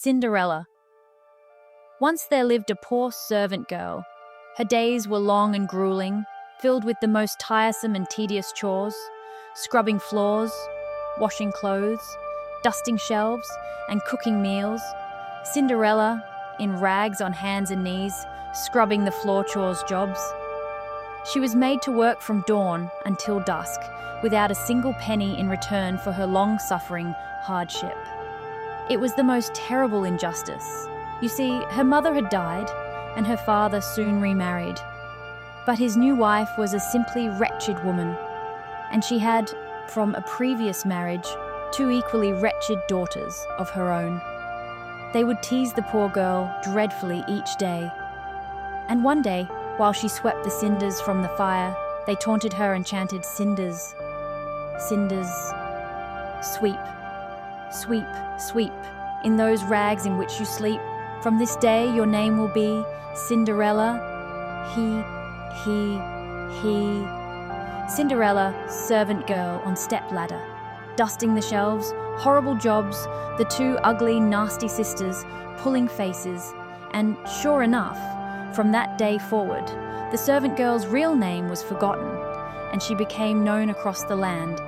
Cinderella. Once there lived a poor servant girl. Her days were long and grueling, filled with the most tiresome and tedious chores, scrubbing floors, washing clothes, dusting shelves, and cooking meals. Cinderella, in rags on hands and knees, scrubbing the floor chores jobs. She was made to work from dawn until dusk, without a single penny in return for her long-suffering hardship. It was the most terrible injustice. You see, her mother had died, and her father soon remarried. But his new wife was a simply wretched woman, and she had, from a previous marriage, 2 equally wretched daughters of her own. They would tease the poor girl dreadfully each day. And one day, while she swept the cinders from the fire, they taunted her and chanted, "Cinders, cinders, sweep, sweep, sweep, in those rags in which you sleep. From this day your name will be Cinderella, he. Cinderella, servant girl on step-ladder, dusting the shelves, horrible jobs, the 2 ugly, nasty sisters, pulling faces, and sure enough, from that day forward, the servant girl's real name was forgotten, and she became known across the land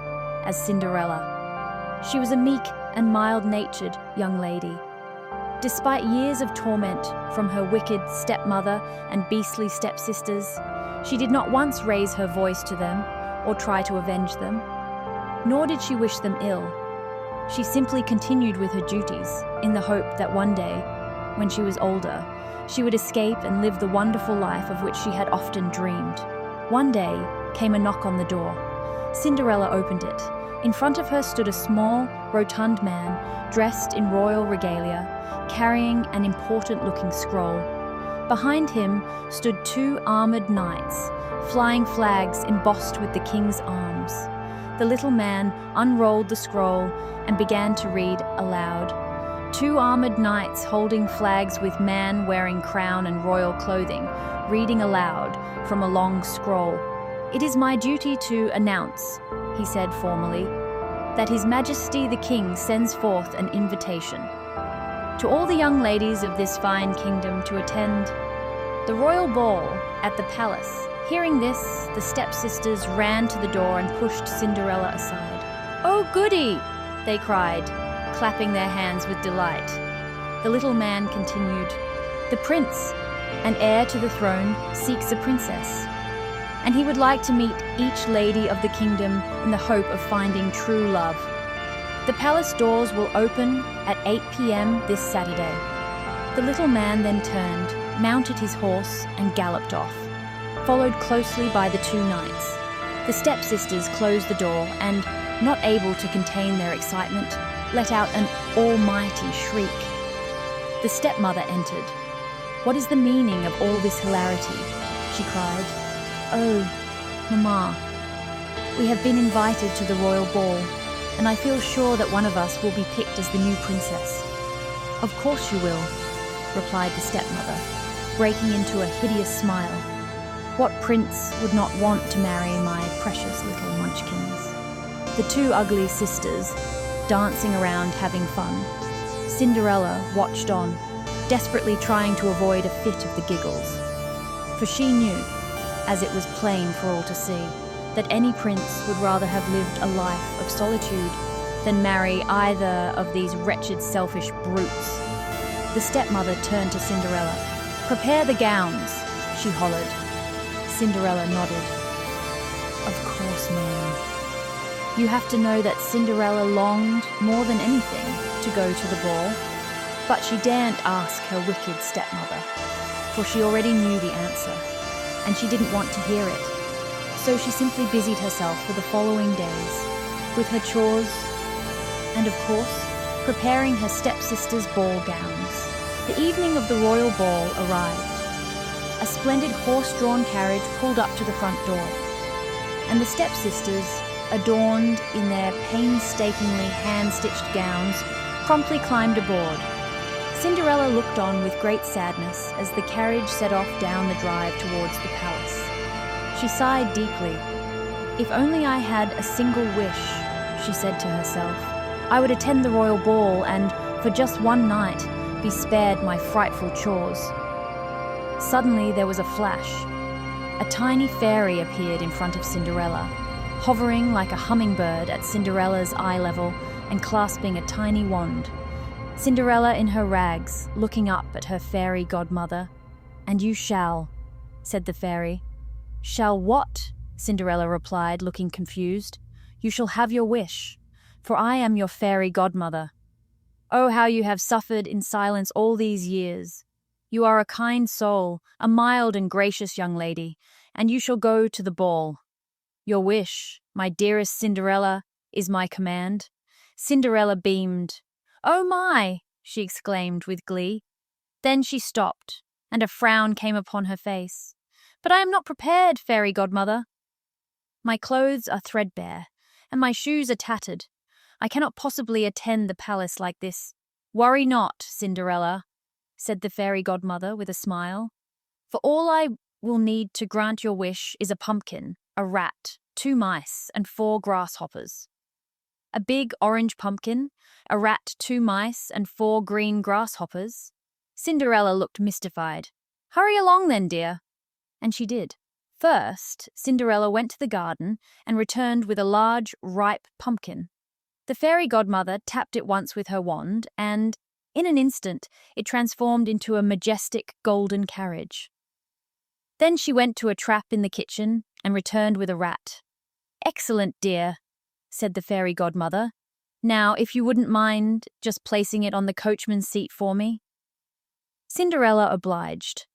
as Cinderella. She was a meek and mild-natured young lady. Despite years of torment from her wicked stepmother and beastly stepsisters, she did not once raise her voice to them or try to avenge them, nor did she wish them ill. She simply continued with her duties in the hope that one day, when she was older, she would escape and live the wonderful life of which she had often dreamed. One day came a knock on the door. Cinderella opened it. In front of her stood a small, rotund man dressed in royal regalia, carrying an important-looking scroll. Behind him stood 2 armored knights, flying flags embossed with the king's arms. The little man unrolled the scroll and began to read aloud. 2 armored knights holding flags with man wearing crown and royal clothing, reading aloud from a long scroll. "It is my duty to announce," he said formally, "that His Majesty the King sends forth an invitation to all the young ladies of this fine kingdom to attend the royal ball at the palace." Hearing this, the stepsisters ran to the door and pushed Cinderella aside. "Oh, goody!" they cried, clapping their hands with delight. The little man continued, "The prince, an heir to the throne, seeks a princess, and he would like to meet each lady of the kingdom in the hope of finding true love. The palace doors will open at 8 p.m. this Saturday." The little man then turned, mounted his horse, and galloped off, followed closely by the 2 knights. The stepsisters closed the door and, not able to contain their excitement, let out an almighty shriek. The stepmother entered. "What is the meaning of all this hilarity?" she cried. "Oh, Mamma, we have been invited to the royal ball, and I feel sure that one of us will be picked as the new princess." "Of course you will," replied the stepmother, breaking into a hideous smile. "What prince would not want to marry my precious little munchkins?" The 2 ugly sisters, dancing around having fun. Cinderella watched on, desperately trying to avoid a fit of the giggles. For she knew, as it was plain for all to see, that any prince would rather have lived a life of solitude than marry either of these wretched, selfish brutes. The stepmother turned to Cinderella. "Prepare the gowns," she hollered. Cinderella nodded. "Of course, ma'am." You have to know that Cinderella longed more than anything to go to the ball, but she daren't ask her wicked stepmother, for she already knew the answer, and she didn't want to hear it. So she simply busied herself for the following days with her chores and, of course, preparing her stepsister's ball gowns. The evening of the royal ball arrived. A splendid horse-drawn carriage pulled up to the front door, and the stepsisters, adorned in their painstakingly hand-stitched gowns, promptly climbed aboard. Cinderella looked on with great sadness as the carriage set off down the drive towards the palace. She sighed deeply. "If only I had a single wish," she said to herself, "I would attend the royal ball and, for just one night, be spared my frightful chores. Suddenly there was a flash. A tiny fairy appeared in front of Cinderella, hovering like a hummingbird at Cinderella's eye level and clasping a tiny wand. Cinderella in her rags, looking up at her fairy godmother. "And you shall," said the fairy. "Shall what?" Cinderella replied, looking confused. "You shall have your wish, for I am your fairy godmother. Oh, how you have suffered in silence all these years. You are a kind soul, a mild and gracious young lady, and you shall go to the ball. Your wish, my dearest Cinderella, is my command." Cinderella beamed. "Oh my!" she exclaimed with glee. Then she stopped, and a frown came upon her face. "But I am not prepared, fairy godmother. My clothes are threadbare, and my shoes are tattered. I cannot possibly attend the palace like this." "Worry not, Cinderella," said the fairy godmother with a smile. "For all I will need to grant your wish is a pumpkin, a rat, 2 mice, and 4 grasshoppers." A big orange pumpkin, a rat, 2 mice, and 4 green grasshoppers. Cinderella looked mystified. "Hurry along then, dear." And she did. First, Cinderella went to the garden and returned with a large, ripe pumpkin. The fairy godmother tapped it once with her wand, and, in an instant, it transformed into a majestic golden carriage. Then she went to a trap in the kitchen and returned with a rat. "Excellent, dear," said the fairy godmother. "Now, if you wouldn't mind just placing it on the coachman's seat for me." Cinderella obliged.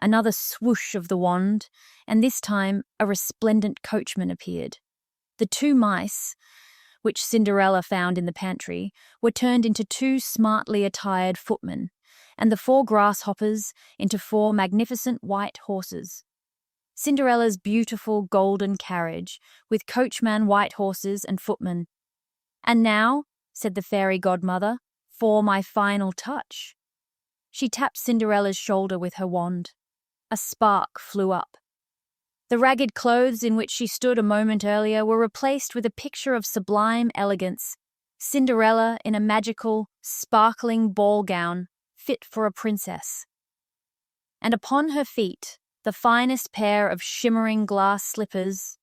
Another swoosh of the wand, and this time a resplendent coachman appeared. The 2 mice, which Cinderella found in the pantry, were turned into 2 smartly attired footmen, and the 4 grasshoppers into 4 magnificent white horses. Cinderella's beautiful golden carriage, with coachman, white horses, and footmen. "And now," said the fairy godmother, "for my final touch." She tapped Cinderella's shoulder with her wand. A spark flew up. The ragged clothes in which she stood a moment earlier were replaced with a picture of sublime elegance. Cinderella in a magical, sparkling ball gown, fit for a princess. And upon her feet, the finest pair of shimmering glass slippers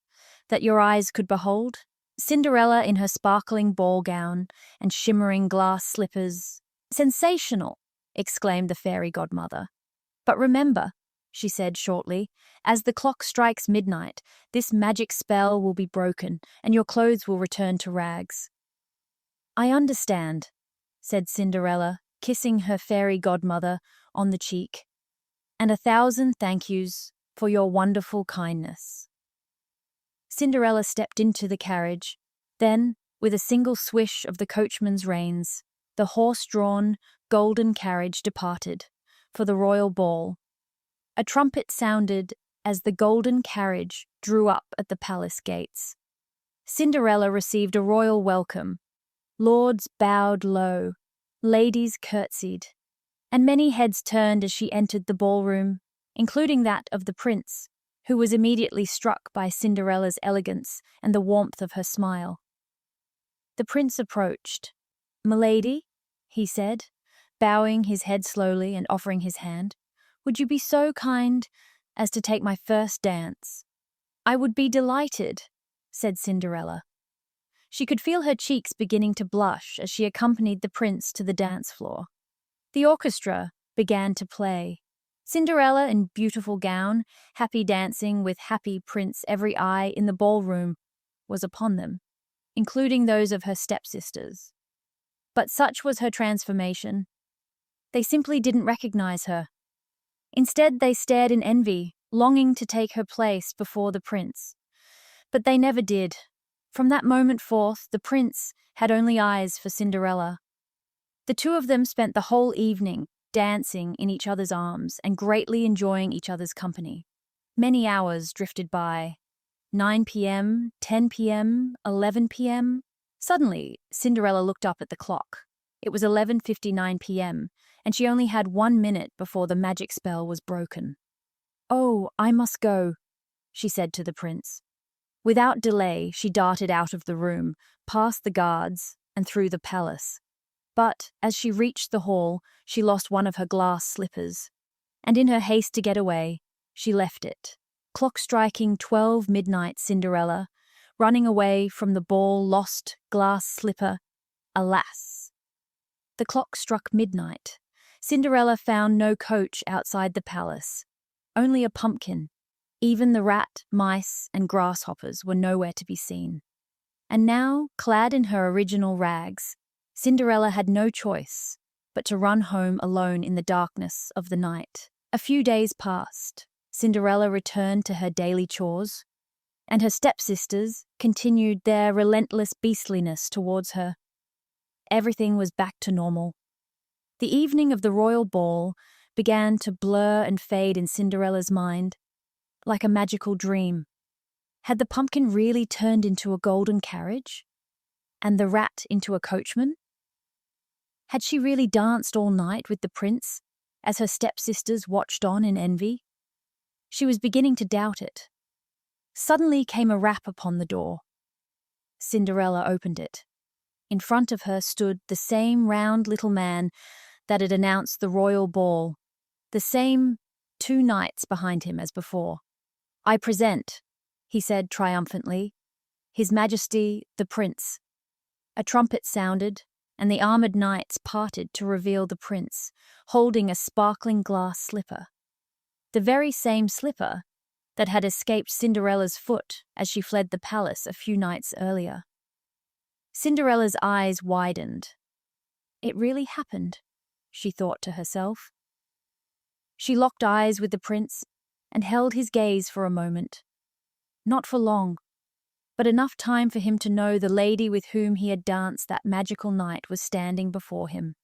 that your eyes could behold. Cinderella in her sparkling ball gown and shimmering glass slippers. "Sensational!" exclaimed the fairy godmother. "But remember," she said shortly, "as the clock strikes midnight, this magic spell will be broken, and your clothes will return to rags." "I understand," said Cinderella, kissing her fairy godmother on the cheek. "And 1,000 thank yous for your wonderful kindness." Cinderella stepped into the carriage. Then, with a single swish of the coachman's reins, the horse-drawn, golden carriage departed for the royal ball. A trumpet sounded as the golden carriage drew up at the palace gates. Cinderella received a royal welcome. Lords bowed low, ladies curtsied, and many heads turned as she entered the ballroom, including that of the prince, who was immediately struck by Cinderella's elegance and the warmth of her smile. The prince approached. "Milady," he said, bowing his head slowly and offering his hand, "would you be so kind as to take my first dance?" "I would be delighted," said Cinderella. She could feel her cheeks beginning to blush as she accompanied the prince to the dance floor. The orchestra began to play. Cinderella in beautiful gown, happy dancing with happy prince, every eye in the ballroom was upon them, including those of her stepsisters. But such was her transformation. They simply didn't recognize her. Instead, they stared in envy, longing to take her place before the prince. But they never did. From that moment forth, the prince had only eyes for Cinderella. The two of them spent the whole evening dancing in each other's arms and greatly enjoying each other's company. Many hours drifted by. 9 p.m., 10 p.m., 11 p.m. Suddenly, Cinderella looked up at the clock. It was 11:59 p.m., and she only had 1 minute before the magic spell was broken. "Oh, I must go," she said to the prince. Without delay, she darted out of the room, past the guards, and through the palace. But as she reached the hall, she lost one of her glass slippers, and in her haste to get away, she left it. Clock striking 12 midnight, Cinderella, running away from the ball, lost glass slipper. Alas! The clock struck midnight. Cinderella found no coach outside the palace, only a pumpkin. Even the rat, mice, and grasshoppers were nowhere to be seen. And now, clad in her original rags, Cinderella had no choice but to run home alone in the darkness of the night. A few days passed. Cinderella returned to her daily chores, and her stepsisters continued their relentless beastliness towards her. Everything was back to normal. The evening of the royal ball began to blur and fade in Cinderella's mind, like a magical dream. Had the pumpkin really turned into a golden carriage? And the rat into a coachman? Had she really danced all night with the prince, as her stepsisters watched on in envy? She was beginning to doubt it. Suddenly came a rap upon the door. Cinderella opened it. In front of her stood the same round little man that had announced the royal ball, the same 2 knights behind him as before. "I present," he said triumphantly, "His Majesty the Prince." A trumpet sounded, and the armoured knights parted to reveal the prince, holding a sparkling glass slipper. The very same slipper that had escaped Cinderella's foot as she fled the palace a few nights earlier. Cinderella's eyes widened. It really happened, she thought to herself. She locked eyes with the prince and held his gaze for a moment. Not for long, but enough time for him to know the lady with whom he had danced that magical night was standing before him.